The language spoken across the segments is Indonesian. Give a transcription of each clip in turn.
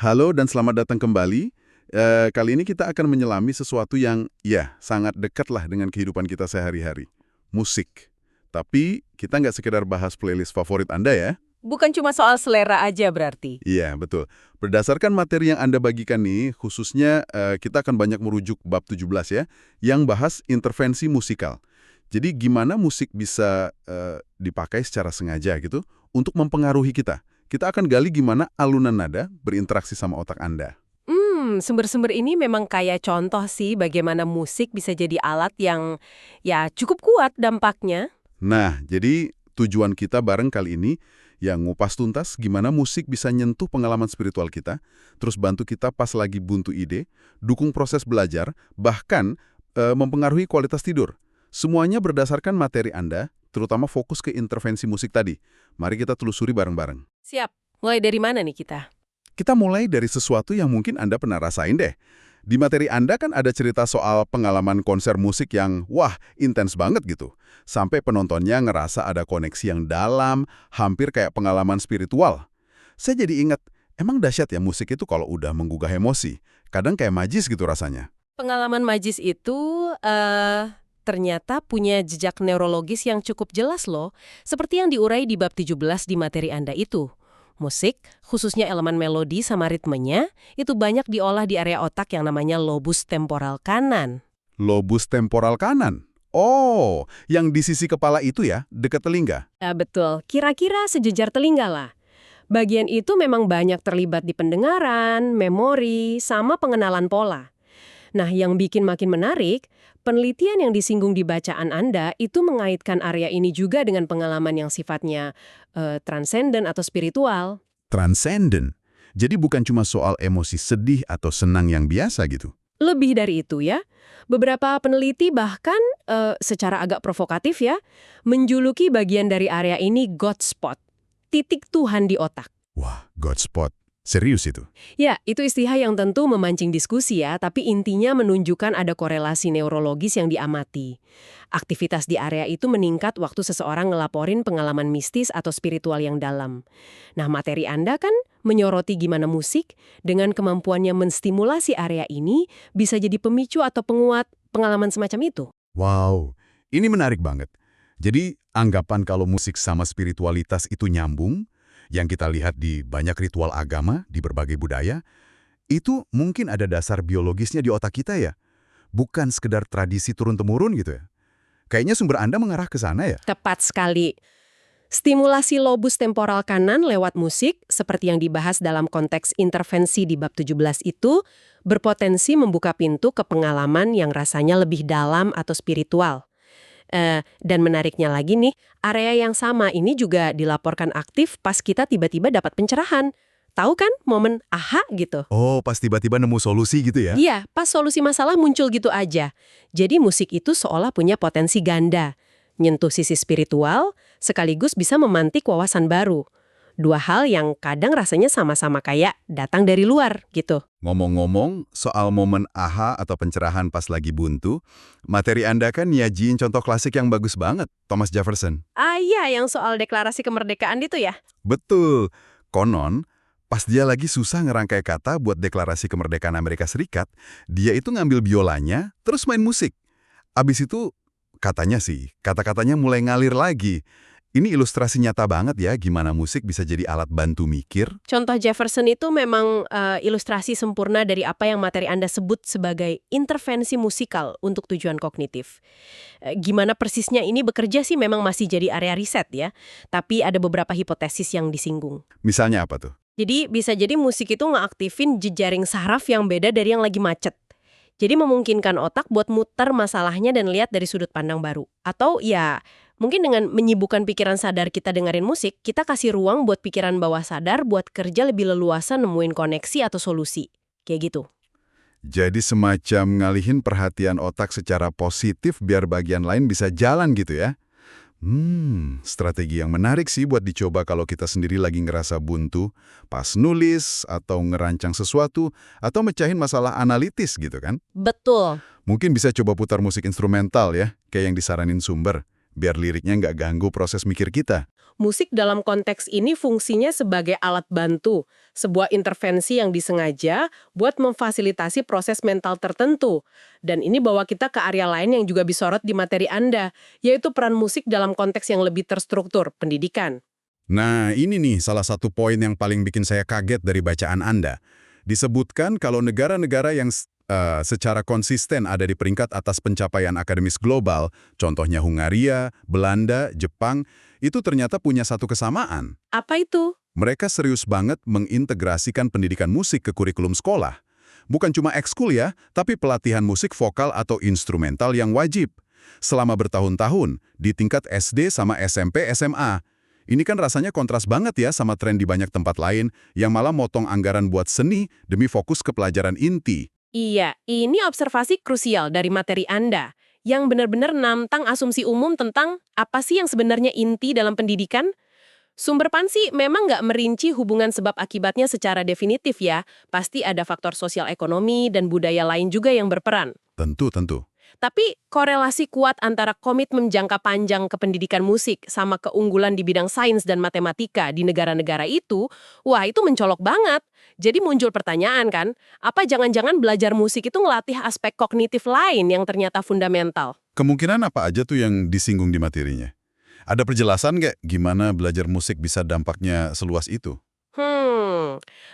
Halo dan selamat datang kembali. Kali ini kita akan menyelami sesuatu yang sangat dekat lah dengan kehidupan kita sehari-hari. Musik. Tapi kita nggak sekedar bahas playlist favorit Anda ya. Bukan cuma soal selera aja berarti. Iya, betul. Berdasarkan materi yang Anda bagikan nih, khususnya kita akan banyak merujuk bab 17 ya, yang bahas intervensi musikal. Jadi gimana musik bisa dipakai secara sengaja gitu untuk mempengaruhi kita. Kita akan gali gimana alunan nada berinteraksi sama otak Anda. Sumber-sumber ini memang kayak contoh sih bagaimana musik bisa jadi alat yang ya cukup kuat dampaknya. Nah, jadi tujuan kita bareng kali ini yang ngupas tuntas gimana musik bisa nyentuh pengalaman spiritual kita, terus bantu kita pas lagi buntu ide, dukung proses belajar, bahkan mempengaruhi kualitas tidur. Semuanya berdasarkan materi Anda, terutama fokus ke intervensi musik tadi. Mari kita telusuri bareng-bareng. Siap. Mulai dari mana nih kita? Kita mulai dari sesuatu yang mungkin Anda pernah rasain deh. Di materi Anda kan ada cerita soal pengalaman konser musik yang, intens banget gitu. Sampai penontonnya ngerasa ada koneksi yang dalam, hampir kayak pengalaman spiritual. Saya jadi ingat, emang dahsyat ya musik itu kalau udah menggugah emosi. Kadang kayak magis gitu rasanya. Pengalaman magis itu ternyata punya jejak neurologis yang cukup jelas loh, seperti yang diurai di bab 17 di materi Anda itu. Musik, khususnya elemen melodi sama ritmenya, itu banyak diolah di area otak yang namanya lobus temporal kanan. Lobus temporal kanan. Oh, yang di sisi kepala itu ya, dekat telinga. Betul, kira-kira sejejar telinga lah. Bagian itu memang banyak terlibat di pendengaran, memori, sama pengenalan pola. Nah, yang bikin makin menarik, penelitian yang disinggung di bacaan Anda itu mengaitkan area ini juga dengan pengalaman yang sifatnya transenden atau spiritual. Transcendent. Jadi bukan cuma soal emosi sedih atau senang yang biasa gitu. Lebih dari itu ya, beberapa peneliti bahkan secara agak provokatif ya, menjuluki bagian dari area ini God spot, titik Tuhan di otak. Wah, God spot. Serius itu? Ya, itu istilah yang tentu memancing diskusi ya, tapi intinya menunjukkan ada korelasi neurologis yang diamati. Aktivitas di area itu meningkat waktu seseorang ngelaporin pengalaman mistis atau spiritual yang dalam. Nah, materi Anda kan menyoroti gimana musik dengan kemampuannya menstimulasi area ini bisa jadi pemicu atau penguat pengalaman semacam itu. Wow, ini menarik banget. Jadi, anggapan kalau musik sama spiritualitas itu nyambung, yang kita lihat di banyak ritual agama di berbagai budaya, itu mungkin ada dasar biologisnya di otak kita ya. Bukan sekedar tradisi turun-temurun gitu ya. Kayaknya sumber Anda mengarah ke sana ya? Tepat sekali. Stimulasi lobus temporal kanan lewat musik, seperti yang dibahas dalam konteks intervensi di bab 17 itu, berpotensi membuka pintu ke pengalaman yang rasanya lebih dalam atau spiritual. Dan menariknya lagi nih, area yang sama ini juga dilaporkan aktif pas kita tiba-tiba dapat pencerahan. Tahu kan momen aha gitu? Oh, pas tiba-tiba nemu solusi gitu ya? Iya, pas solusi masalah muncul gitu aja. Jadi musik itu seolah punya potensi ganda. Nyentuh sisi spiritual, sekaligus bisa memantik wawasan baru. Dua hal yang kadang rasanya sama-sama kayak datang dari luar gitu. Ngomong-ngomong, soal momen aha atau pencerahan pas lagi buntu, materi Anda kan nyajiin contoh klasik yang bagus banget, Thomas Jefferson. Iya, yang soal deklarasi kemerdekaan itu ya? Betul. Konon, pas dia lagi susah ngerangkai kata buat deklarasi kemerdekaan Amerika Serikat, dia itu ngambil biolanya, terus main musik. Abis itu, katanya sih, kata-katanya mulai ngalir lagi. Ini ilustrasi nyata banget ya gimana musik bisa jadi alat bantu mikir. Contoh Jefferson itu memang ilustrasi sempurna dari apa yang materi Anda sebut sebagai intervensi musikal untuk tujuan kognitif. Gimana persisnya ini bekerja sih memang masih jadi area riset ya, tapi ada beberapa hipotesis yang disinggung. Misalnya apa tuh? Jadi bisa jadi musik itu ngeaktifin jejaring saraf yang beda dari yang lagi macet. Jadi memungkinkan otak buat muter masalahnya dan lihat dari sudut pandang baru. Atau ya mungkin dengan menyibukkan pikiran sadar kita dengerin musik, kita kasih ruang buat pikiran bawah sadar buat kerja lebih leluasa nemuin koneksi atau solusi. Kayak gitu. Jadi semacam ngalihin perhatian otak secara positif biar bagian lain bisa jalan gitu ya? Strategi yang menarik sih buat dicoba kalau kita sendiri lagi ngerasa buntu, pas nulis, atau ngerancang sesuatu, atau mecahin masalah analitis gitu kan? Betul. Mungkin bisa coba putar musik instrumental ya, kayak yang disaranin sumber. biar liriknya nggak ganggu proses mikir kita. Musik dalam konteks ini fungsinya sebagai alat bantu, sebuah intervensi yang disengaja buat memfasilitasi proses mental tertentu. Dan ini bawa kita ke area lain yang juga disorot di materi Anda, yaitu peran musik dalam konteks yang lebih terstruktur, pendidikan. Nah, ini nih salah satu poin yang paling bikin saya kaget dari bacaan Anda. Disebutkan kalau negara-negara yang secara konsisten ada di peringkat atas pencapaian akademis global, contohnya Hungaria, Belanda, Jepang, itu ternyata punya satu kesamaan. Apa itu? Mereka serius banget mengintegrasikan pendidikan musik ke kurikulum sekolah. Bukan cuma ekskul ya, tapi pelatihan musik vokal atau instrumental yang wajib. Selama bertahun-tahun, di tingkat SD sama SMP, SMA. Ini kan rasanya kontras banget ya sama tren di banyak tempat lain yang malah motong anggaran buat seni demi fokus ke pelajaran inti. Iya, ini observasi krusial dari materi Anda, yang benar-benar nantang asumsi umum tentang apa sih yang sebenarnya inti dalam pendidikan. Sumber Pansi memang nggak merinci hubungan sebab akibatnya secara definitif ya, pasti ada faktor sosial ekonomi dan budaya lain juga yang berperan. Tentu. Tapi korelasi kuat antara komitmen jangka panjang ke pendidikan musik sama keunggulan di bidang sains dan matematika di negara-negara itu, wah itu mencolok banget. Jadi muncul pertanyaan kan, apa jangan-jangan belajar musik itu ngelatih aspek kognitif lain yang ternyata fundamental? Kemungkinan apa aja tuh yang disinggung di materinya? Ada penjelasan nggak gimana belajar musik bisa dampaknya seluas itu?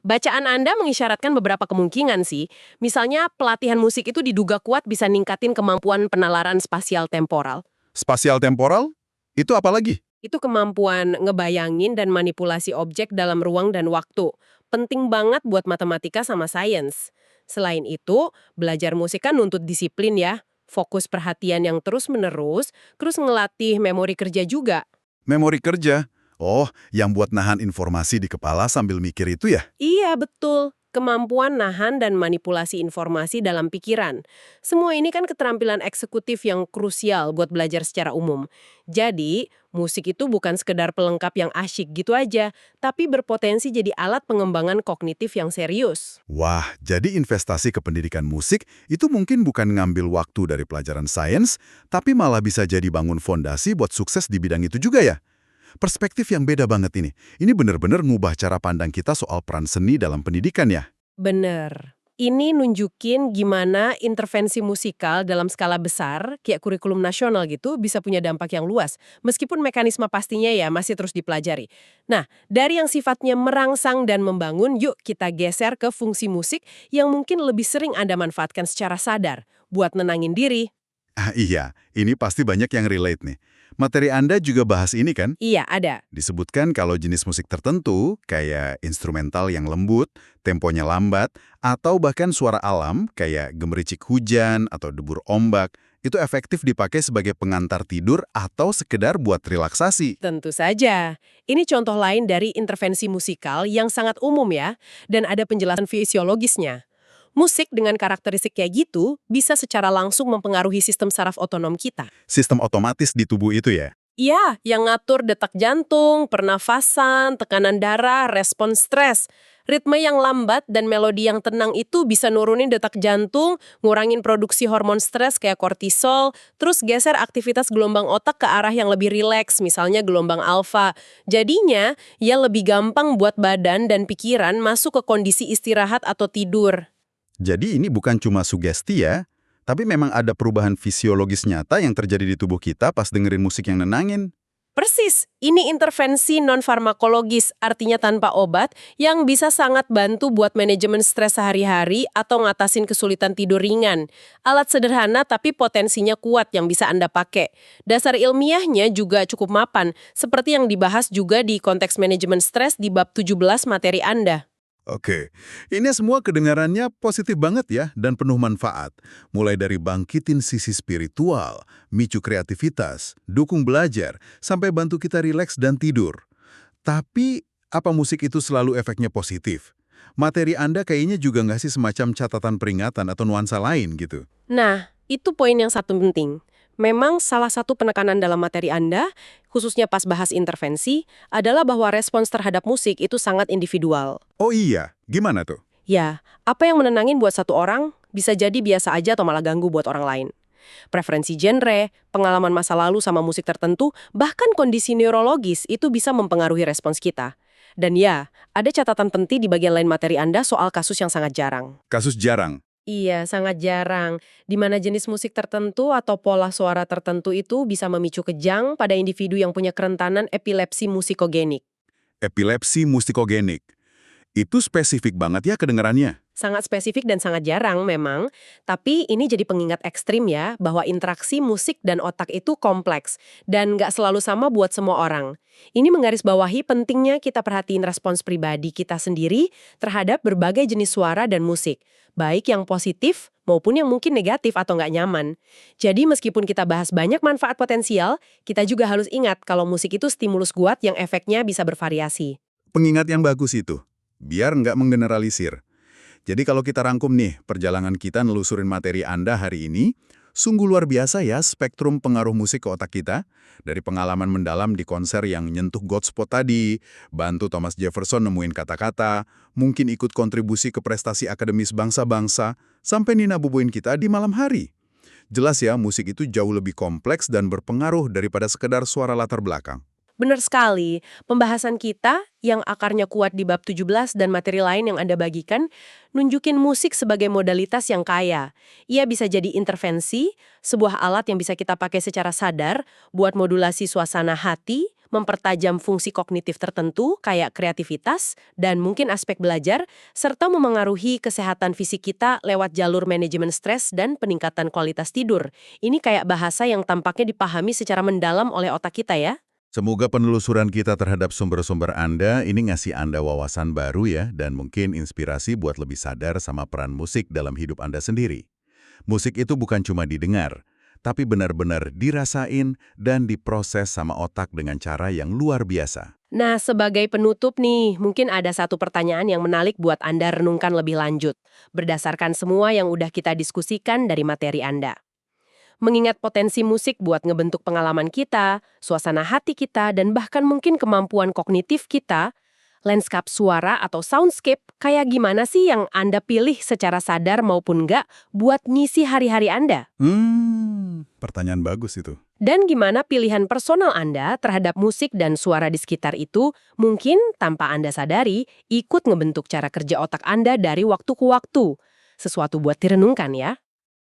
Bacaan Anda mengisyaratkan beberapa kemungkinan sih. Misalnya, pelatihan musik itu diduga kuat bisa ningkatin kemampuan penalaran spasial temporal. Spasial temporal? Itu apa lagi? Itu kemampuan ngebayangin dan manipulasi objek dalam ruang dan waktu. Penting banget buat matematika sama sains. Selain itu, belajar musik kan nuntut disiplin ya. Fokus perhatian yang terus-menerus, terus ngelatih memori kerja juga. Memori kerja? Oh, yang buat nahan informasi di kepala sambil mikir itu ya? Iya, betul. Kemampuan nahan dan manipulasi informasi dalam pikiran. Semua ini kan keterampilan eksekutif yang krusial buat belajar secara umum. Jadi, musik itu bukan sekedar pelengkap yang asyik gitu aja, tapi berpotensi jadi alat pengembangan kognitif yang serius. Wah, jadi investasi ke pendidikan musik itu mungkin bukan ngambil waktu dari pelajaran sains, tapi malah bisa jadi bangun fondasi buat sukses di bidang itu juga ya? Perspektif yang beda banget ini. Ini benar-benar ngubah cara pandang kita soal peran seni dalam pendidikan ya. Bener. Ini nunjukin gimana intervensi musikal dalam skala besar, kayak kurikulum nasional gitu, bisa punya dampak yang luas. Meskipun mekanisme pastinya ya masih terus dipelajari. Nah, dari yang sifatnya merangsang dan membangun, yuk kita geser ke fungsi musik yang mungkin lebih sering Anda manfaatkan secara sadar, buat nenangin diri. Iya, ini pasti banyak yang relate nih. Materi Anda juga bahas ini kan? Iya, ada. Disebutkan kalau jenis musik tertentu, kayak instrumental yang lembut, temponya lambat, atau bahkan suara alam, kayak gemericik hujan atau debur ombak, itu efektif dipakai sebagai pengantar tidur atau sekedar buat relaksasi. Tentu saja. Ini contoh lain dari intervensi musikal yang sangat umum ya, dan ada penjelasan fisiologisnya. Musik dengan karakteristik kayak gitu bisa secara langsung mempengaruhi sistem saraf otonom kita. Sistem otomatis di tubuh itu ya? Iya, yang ngatur detak jantung, pernafasan, tekanan darah, respon stres. Ritme yang lambat dan melodi yang tenang itu bisa nurunin detak jantung, ngurangin produksi hormon stres kayak kortisol, terus geser aktivitas gelombang otak ke arah yang lebih rileks, misalnya gelombang alfa. Jadinya, ya lebih gampang buat badan dan pikiran masuk ke kondisi istirahat atau tidur. Jadi ini bukan cuma sugesti ya, tapi memang ada perubahan fisiologis nyata yang terjadi di tubuh kita pas dengerin musik yang nenangin. Persis, ini intervensi non-farmakologis, artinya tanpa obat, yang bisa sangat bantu buat manajemen stres sehari-hari atau ngatasin kesulitan tidur ringan. Alat sederhana tapi potensinya kuat yang bisa Anda pakai. Dasar ilmiahnya juga cukup mapan, seperti yang dibahas juga di konteks manajemen stres di bab 17 materi Anda. Oke, ini semua kedengarannya positif banget ya dan penuh manfaat. Mulai dari bangkitin sisi spiritual, micu kreativitas, dukung belajar, sampai bantu kita rileks dan tidur. Tapi, apa musik itu selalu efeknya positif? Materi Anda kayaknya juga nggak sih semacam catatan peringatan atau nuansa lain gitu? Nah, itu poin yang satu penting. Memang salah satu penekanan dalam materi Anda, khususnya pas bahas intervensi, adalah bahwa respons terhadap musik itu sangat individual. Oh iya, gimana tuh? Ya, apa yang menenangin buat satu orang, bisa jadi biasa aja atau malah ganggu buat orang lain. Preferensi genre, pengalaman masa lalu sama musik tertentu, bahkan kondisi neurologis itu bisa mempengaruhi respons kita. Dan ya, ada catatan penting di bagian lain materi Anda soal kasus yang sangat jarang. Kasus jarang. Iya, sangat jarang. Di mana jenis musik tertentu atau pola suara tertentu itu bisa memicu kejang pada individu yang punya kerentanan epilepsi musikogenik. Epilepsi mustikogenik. Itu spesifik banget ya kedengarannya. Sangat spesifik dan sangat jarang memang, tapi ini jadi pengingat ekstrim ya, bahwa interaksi musik dan otak itu kompleks, dan nggak selalu sama buat semua orang. Ini menggarisbawahi pentingnya kita perhatiin respons pribadi kita sendiri terhadap berbagai jenis suara dan musik, baik yang positif maupun yang mungkin negatif atau nggak nyaman. Jadi meskipun kita bahas banyak manfaat potensial, kita juga harus ingat kalau musik itu stimulus kuat yang efeknya bisa bervariasi. Pengingat yang bagus itu. Biar nggak menggeneralisir. Jadi kalau kita rangkum nih, perjalanan kita nelusurin materi Anda hari ini, sungguh luar biasa ya spektrum pengaruh musik ke otak kita. Dari pengalaman mendalam di konser yang nyentuh Godspot tadi, bantu Thomas Jefferson nemuin kata-kata, mungkin ikut kontribusi ke prestasi akademis bangsa-bangsa, sampai Nina bubuin kita di malam hari. Jelas ya, musik itu jauh lebih kompleks dan berpengaruh daripada sekedar suara latar belakang. Benar sekali, pembahasan kita yang akarnya kuat di bab 17 dan materi lain yang Anda bagikan, nunjukin musik sebagai modalitas yang kaya. Ia bisa jadi intervensi, sebuah alat yang bisa kita pakai secara sadar buat modulasi suasana hati, mempertajam fungsi kognitif tertentu kayak kreativitas dan mungkin aspek belajar, serta memengaruhi kesehatan fisik kita lewat jalur manajemen stres dan peningkatan kualitas tidur. Ini kayak bahasa yang tampaknya dipahami secara mendalam oleh otak kita ya. Semoga penelusuran kita terhadap sumber-sumber Anda ini ngasih Anda wawasan baru ya, dan mungkin inspirasi buat lebih sadar sama peran musik dalam hidup Anda sendiri. Musik itu bukan cuma didengar, tapi benar-benar dirasain dan diproses sama otak dengan cara yang luar biasa. Nah, sebagai penutup nih, mungkin ada satu pertanyaan yang menarik buat Anda renungkan lebih lanjut, berdasarkan semua yang udah kita diskusikan dari materi Anda. Mengingat potensi musik buat ngebentuk pengalaman kita, suasana hati kita, dan bahkan mungkin kemampuan kognitif kita, landscape suara atau soundscape kayak gimana sih yang Anda pilih secara sadar maupun enggak buat ngisi hari-hari Anda? Pertanyaan bagus itu. Dan gimana pilihan personal Anda terhadap musik dan suara di sekitar itu mungkin tanpa Anda sadari ikut ngebentuk cara kerja otak Anda dari waktu ke waktu. Sesuatu buat direnungkan ya.